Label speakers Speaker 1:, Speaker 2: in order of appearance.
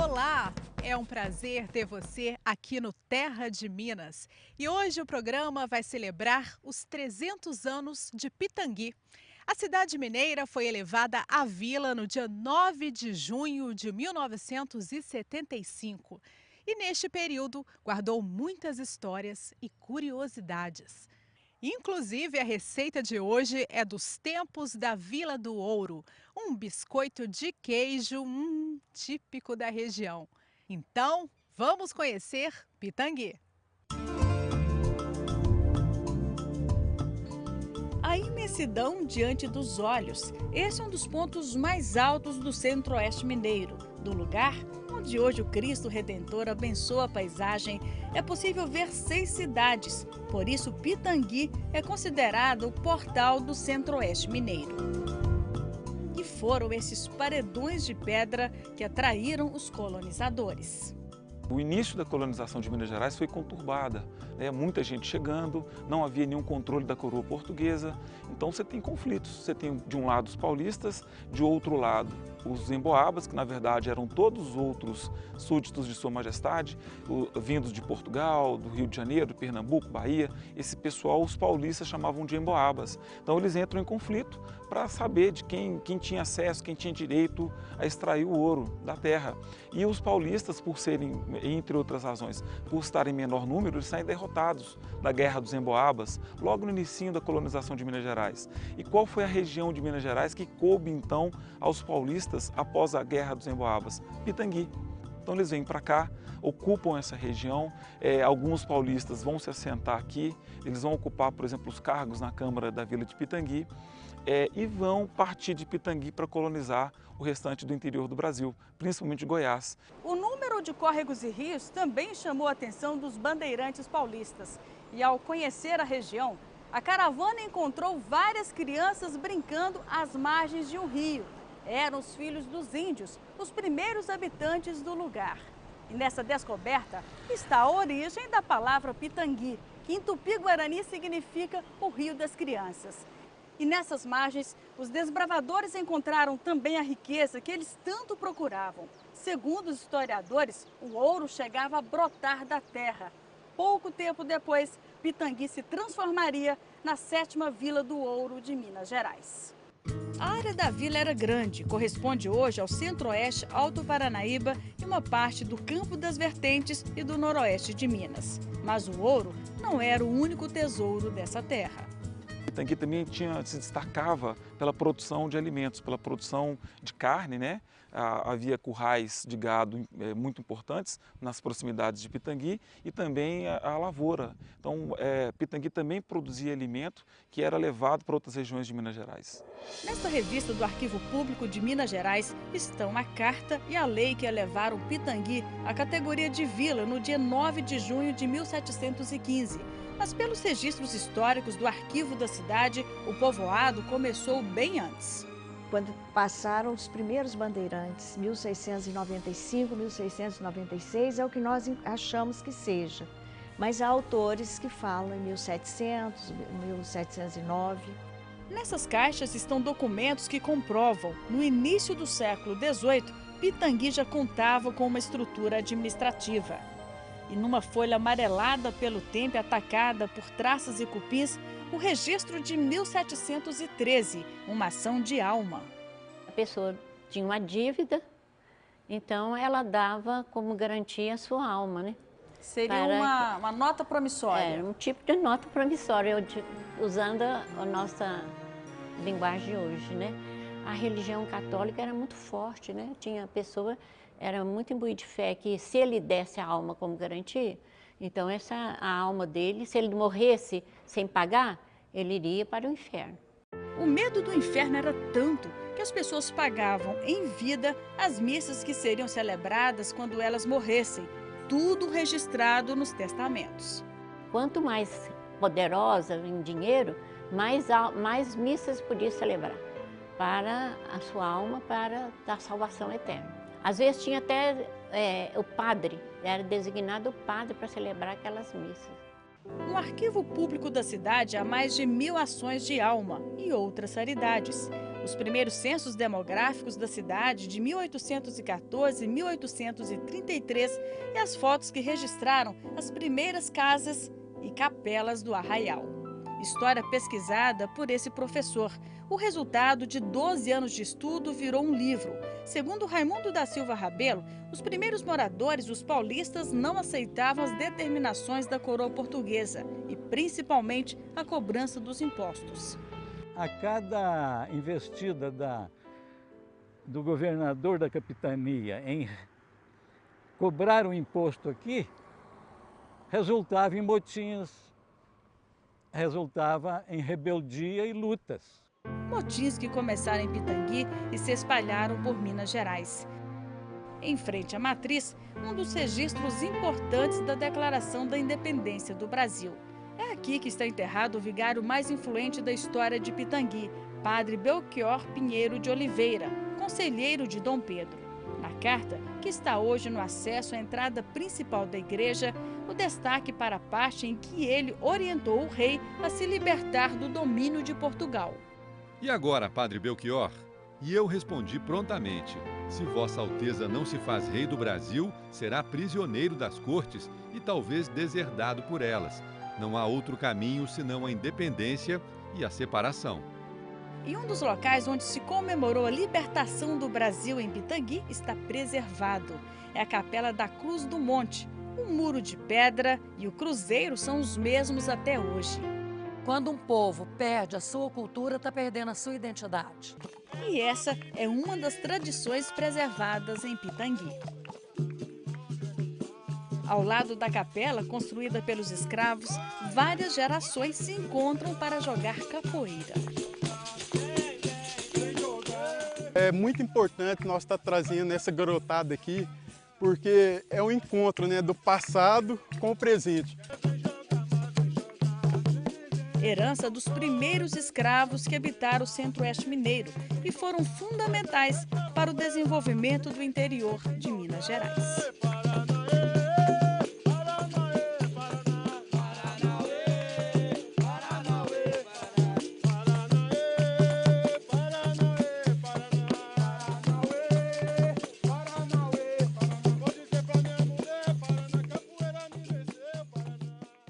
Speaker 1: Olá! É um prazer ter você aqui no Terra de Minas. E hoje o programa vai celebrar os 300 anos de Pitangui. A cidade mineira foi elevada à vila no dia 9 de junho de 1975. E neste período guardou muitas histórias e curiosidades. Inclusive, a receita de hoje é dos tempos da Vila do Ouro, um biscoito de queijo típico da região. Então, vamos conhecer Pitangui. A imensidão diante dos olhos. Esse é um dos pontos mais altos do centro-oeste mineiro. Do lugar onde hoje o Cristo Redentor abençoa a paisagem, é possível ver 6 cidades. Por isso, Pitangui é considerado o portal do centro-oeste mineiro. E foram esses paredões de pedra que atraíram os colonizadores.
Speaker 2: O início da colonização de Minas Gerais foi conturbada, né? Muita gente chegando, não havia nenhum controle da coroa portuguesa, então você tem conflitos. Você tem de um lado os paulistas, de outro lado os emboabas, que na verdade eram todos os outros súditos de Sua Majestade, vindos de Portugal, do Rio de Janeiro, Pernambuco, Bahia. Esse pessoal os paulistas chamavam de emboabas. Então eles entram em conflito para saber de quem tinha acesso, quem tinha direito a extrair o ouro da terra. E os paulistas, por serem, entre outras razões, por estarem em menor número, eles saem derrotados da Guerra dos Emboabas, logo no início da colonização de Minas Gerais. E qual foi a região de Minas Gerais que coube então aos paulistas após a Guerra dos Emboabas? Pitangui. Então eles vêm para cá, ocupam essa região, alguns paulistas vão se assentar aqui, eles vão ocupar, por exemplo, os cargos na Câmara da Vila de Pitangui, e vão partir de Pitangui para colonizar o restante do interior do Brasil, principalmente Goiás.
Speaker 3: O número de córregos e rios também chamou a atenção dos bandeirantes paulistas. E ao conhecer a região, a caravana encontrou várias crianças brincando às margens de um rio. Eram os filhos dos índios, os primeiros habitantes do lugar. E nessa descoberta está a origem da palavra Pitangui, que em tupi-guarani significa o rio das crianças. E nessas margens, os desbravadores encontraram também a riqueza que eles tanto procuravam. Segundo os historiadores, o ouro chegava a brotar da terra. Pouco tempo depois, Pitangui se transformaria na 7ª Vila do Ouro de Minas Gerais. A área da vila era grande, corresponde hoje ao centro-oeste, Alto Paranaíba e uma parte do Campo das Vertentes e do noroeste de Minas. Mas o ouro não era o único tesouro dessa terra.
Speaker 2: Pitangui também se destacava pela produção de alimentos, pela produção de carne, né? Havia currais de gado muito importantes nas proximidades de Pitangui e também a lavoura. Então, Pitangui também produzia alimento que era levado para outras regiões de Minas Gerais.
Speaker 3: Nesta revista do Arquivo Público de Minas Gerais estão a carta e a lei que elevaram Pitangui à categoria de vila no dia 9 de junho de 1715. Mas pelos registros históricos do arquivo da cidade, o povoado começou bem antes.
Speaker 4: Quando passaram os primeiros bandeirantes, 1695, 1696, é o que nós achamos que seja. Mas há autores que falam em 1700, 1709.
Speaker 3: Nessas caixas estão documentos que comprovam, no início do século XVIII, Pitangui já contava com uma estrutura administrativa. E numa folha amarelada pelo tempo e atacada por traças e cupins, o registro de 1713, uma ação de alma.
Speaker 5: A pessoa tinha uma dívida, então ela dava como garantia a sua alma, né?
Speaker 3: Seria uma nota promissória.
Speaker 5: Um tipo de nota promissória, usando a nossa linguagem hoje, né? A religião católica era muito forte, né? Tinha a pessoa, era muito imbuída de fé que se ele desse a alma como garantia, então a alma dele, se ele morresse sem pagar, ele iria para o inferno.
Speaker 3: O medo do inferno era tanto que as pessoas pagavam em vida as missas que seriam celebradas quando elas morressem, tudo registrado nos testamentos.
Speaker 5: Quanto mais poderosa em dinheiro, mais missas podia celebrar para a sua alma, para a salvação eterna. Às vezes tinha até o padre, era designado o padre para celebrar aquelas missas.
Speaker 1: No arquivo público da cidade há mais de 1000 ações de alma e outras raridades. Os primeiros censos demográficos da cidade de 1814 e 1833 e as fotos que registraram as primeiras casas e capelas do Arraial. História pesquisada por esse professor. O resultado de 12 anos de estudo virou um livro. Segundo Raimundo da Silva Rabelo, os primeiros moradores, os paulistas, não aceitavam as determinações da coroa portuguesa e, principalmente, a cobrança dos impostos.
Speaker 6: A cada investida do governador da capitania em cobrar o imposto aqui, resultava em motins, resultava em rebeldia e lutas.
Speaker 1: Motins que começaram em Pitangui e se espalharam por Minas Gerais. Em frente à matriz, um dos registros importantes da Declaração da Independência do Brasil. É aqui que está enterrado o vigário mais influente da história de Pitangui, Padre Belchior Pinheiro de Oliveira, conselheiro de Dom Pedro. Na carta, que está hoje no acesso à entrada principal da igreja, o destaque para a parte em que ele orientou o rei a se libertar do domínio de Portugal.
Speaker 7: E agora, Padre Belchior? E eu respondi prontamente: se Vossa Alteza não se faz rei do Brasil, será prisioneiro das cortes e talvez deserdado por elas. Não há outro caminho senão a independência e a separação.
Speaker 1: E um dos locais onde se comemorou a libertação do Brasil em Pitangui está preservado. É a Capela da Cruz do Monte. O muro de pedra e o cruzeiro são os mesmos até hoje.
Speaker 8: Quando um povo perde a sua cultura, está perdendo a sua identidade.
Speaker 1: E essa é uma das tradições preservadas em Pitangui. Ao lado da capela, construída pelos escravos, várias gerações se encontram para jogar capoeira.
Speaker 9: É muito importante nós estar trazendo essa garotada aqui, porque é um encontro, né, do passado com o presente.
Speaker 1: Herança dos primeiros escravos que habitaram o centro-oeste mineiro e foram fundamentais para o desenvolvimento do interior de Minas Gerais.